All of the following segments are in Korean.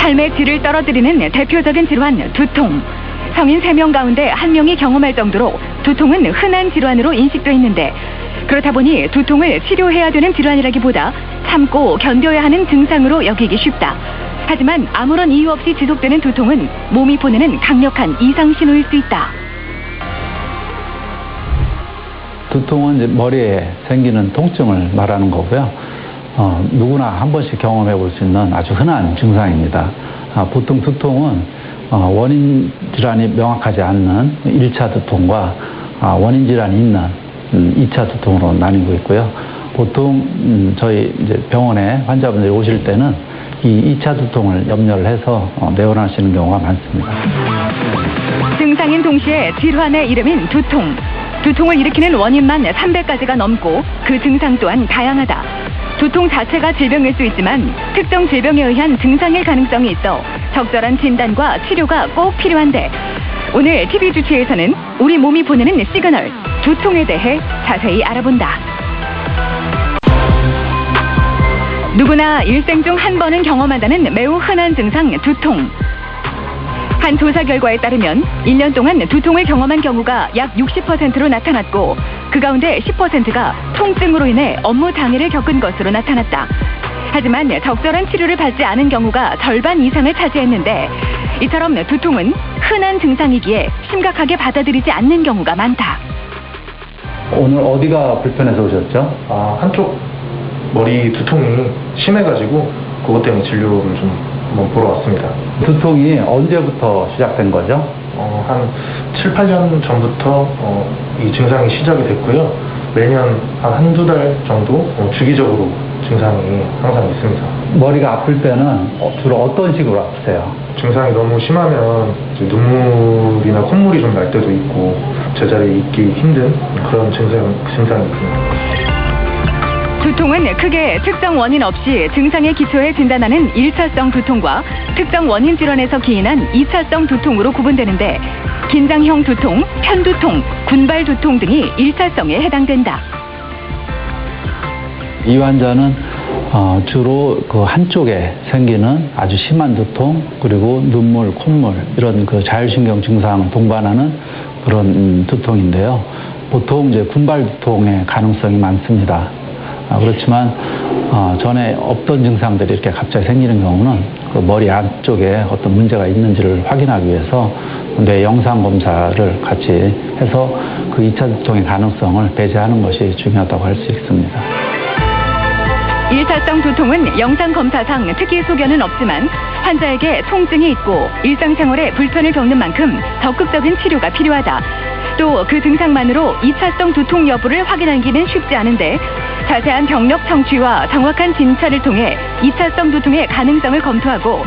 삶의 질을 떨어뜨리는 대표적인 질환, 두통. 성인 3명 가운데 1명이 경험할 정도로 두통은 흔한 질환으로 인식돼 있는데, 그렇다 보니 두통을 치료해야 되는 질환이라기보다 참고 견뎌야 하는 증상으로 여기기 쉽다. 하지만 아무런 이유 없이 지속되는 두통은 몸이 보내는 강력한 이상 신호일 수 있다. 두통은 이제 머리에 생기는 통증을 말하는 거고요. 누구나 한 번씩 경험해 볼 수 있는 아주 흔한 증상입니다. 보통 두통은 원인 질환이 명확하지 않는 1차 두통과 원인 질환이 있는 2차 두통으로 나뉘고 있고요. 보통 저희 이제 병원에 환자분들이 오실 때는 이 2차 두통을 염려를 해서 내원하시는 경우가 많습니다. 증상인 동시에 질환의 이름인 두통. 두통을 일으키는 원인만 300가지가 넘고 그 증상 또한 다양하다. 두통 자체가 질병일 수 있지만 특정 질병에 의한 증상일 가능성이 있어 적절한 진단과 치료가 꼭 필요한데, 오늘 TV 주치에서는 우리 몸이 보내는 시그널, 두통에 대해 자세히 알아본다. 누구나 일생 중 한 번은 경험한다는 매우 흔한 증상, 두통. 한 조사 결과에 따르면 1년 동안 두통을 경험한 경우가 약 60%로 나타났고, 그 가운데 10%가 통증으로 인해 업무 장애를 겪은 것으로 나타났다. 하지만 적절한 치료를 받지 않은 경우가 절반 이상을 차지했는데, 이처럼 두통은 흔한 증상이기에 심각하게 받아들이지 않는 경우가 많다. 오늘 어디가 불편해서 오셨죠? 한쪽 머리 두통이 심해가지고 그것 때문에 진료를 좀 한번 보러 왔습니다. 두통이 언제부터 시작된 거죠? 한 7, 8년 전부터 이 증상이 시작이 됐고요. 매년 한 한두 달 정도 주기적으로 증상이 항상 있습니다. 머리가 아플 때는 주로 어떤 식으로 아프세요? 증상이 너무 심하면 이제 눈물이나 콧물이 좀 날 때도 있고 제자리에 있기 힘든 그런 증상이 있습니다. 두통은 크게 특정 원인 없이 증상에 기초해 진단하는 1차성 두통과 특정 원인 질환에서 기인한 2차성 두통으로 구분되는데, 긴장형 두통, 편두통, 군발 두통 등이 1차성에 해당된다. 이 환자는 주로 그 한쪽에 생기는 아주 심한 두통, 그리고 눈물, 콧물 이런 그 자율신경 증상 동반하는 그런 두통인데요. 보통 이제 군발 두통의 가능성이 많습니다. 그렇지만 전에 없던 증상들이 이렇게 갑자기 생기는 경우는 그 머리 안쪽에 어떤 문제가 있는지를 확인하기 위해서 뇌 영상 검사를 같이 해서 그 2차 두통의 가능성을 배제하는 것이 중요하다고 할 수 있습니다. 1차성 두통은 영상 검사상 특히 소견은 없지만 환자에게 통증이 있고 일상생활에 불편을 겪는 만큼 적극적인 치료가 필요하다. 또 그 증상만으로 2차성 두통 여부를 확인하기는 쉽지 않은데, 자세한 병력 청취와 정확한 진찰을 통해 2차성 두통의 가능성을 검토하고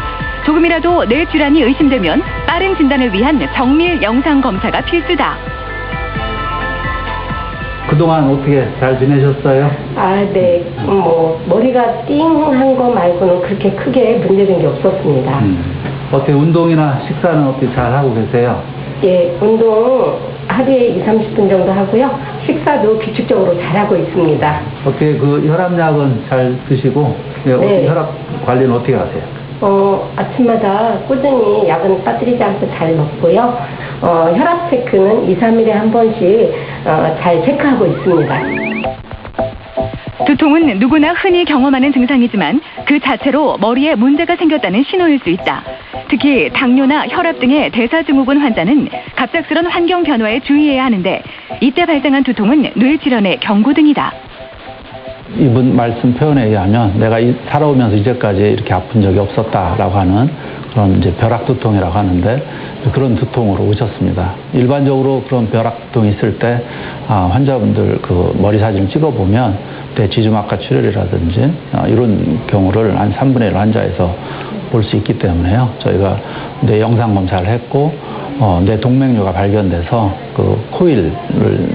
조금이라도 뇌 질환이 의심되면 빠른 진단을 위한 정밀 영상 검사가 필수다. 그동안 어떻게 잘 지내셨어요? 네. 머리가 띵한 거 말고는 그렇게 크게 문제된 게 없었습니다. 어떻게 운동이나 식사는 어떻게 잘 하고 계세요? 예, 운동 하루에 20, 30분 정도 하고요. 식사도 규칙적으로 잘하고 있습니다. 어떻게 그 혈압약은 잘 드시고, 네. 혈압 관리는 어떻게 하세요? 아침마다 꾸준히 약은 빠뜨리지 않고 잘 먹고요. 혈압 체크는 2, 3일에 한 번씩 잘 체크하고 있습니다. 두통은 누구나 흔히 경험하는 증상이지만 그 자체로 머리에 문제가 생겼다는 신호일 수 있다. 특히 당뇨나 혈압 등의 대사증후군 환자는 갑작스런 환경 변화에 주의해야 하는데, 이때 발생한 두통은 뇌질환의 경고등이다. 이분 말씀 표현에 의하면 내가 살아오면서 이제까지 이렇게 아픈 적이 없었다라고 하는 그런 이제 벼락두통이라고 하는데, 그런 두통으로 오셨습니다. 일반적으로 그런 벼락두통이 있을 때 환자분들 그 머리 사진을 찍어보면 뇌지주막하 출혈이라든지 이런 경우를 한 3분의 1 환자에서 볼 수 있기 때문에요. 저희가 뇌 영상 검사를 했고 뇌 동맥류가 발견돼서 그 코일을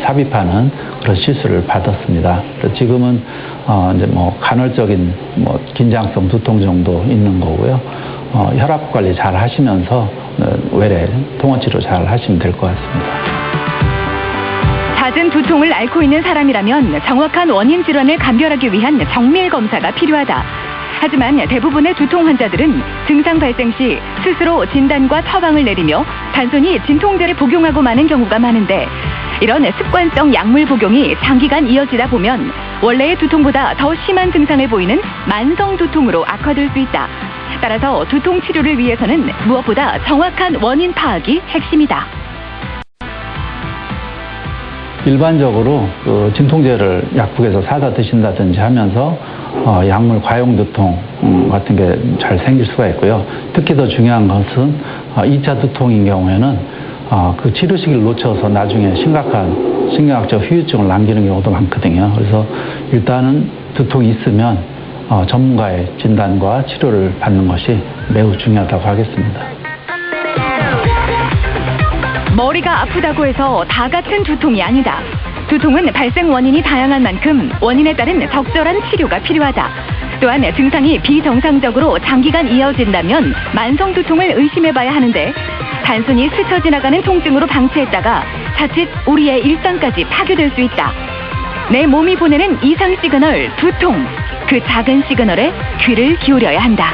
삽입하는 그런 시술을 받았습니다. 그래서 지금은 이제 간헐적인 긴장성 두통 정도 있는 거고요. 혈압 관리 잘 하시면서 외래 통원 치료 잘 하시면 될 것 같습니다. 잦은 두통을 앓고 있는 사람이라면 정확한 원인 질환을 감별하기 위한 정밀 검사가 필요하다. 하지만 대부분의 두통 환자들은 증상 발생 시 스스로 진단과 처방을 내리며 단순히 진통제를 복용하고 마는 경우가 많은데 이런 습관성 약물 복용이 장기간 이어지다 보면 원래의 두통보다 더 심한 증상을 보이는 만성 두통으로 악화될 수 있다. 따라서 두통 치료를 위해서는 무엇보다 정확한 원인 파악이 핵심이다. 일반적으로 그 진통제를 약국에서 사다 드신다든지 하면서 약물 과용 두통 같은 게 잘 생길 수가 있고요. 특히 더 중요한 것은 2차 두통인 경우에는 그 치료 시기를 놓쳐서 나중에 심각한 신경학적 후유증을 남기는 경우도 많거든요. 그래서 일단은 두통이 있으면 전문가의 진단과 치료를 받는 것이 매우 중요하다고 하겠습니다. 머리가 아프다고 해서 다 같은 두통이 아니다. 두통은 발생 원인이 다양한 만큼 원인에 따른 적절한 치료가 필요하다. 또한 증상이 비정상적으로 장기간 이어진다면 만성 두통을 의심해봐야 하는데 단순히 스쳐 지나가는 통증으로 방치했다가 자칫 우리의 일상까지 파괴될 수 있다. 내 몸이 보내는 이상 시그널 두통. 그 작은 시그널에 귀를 기울여야 한다.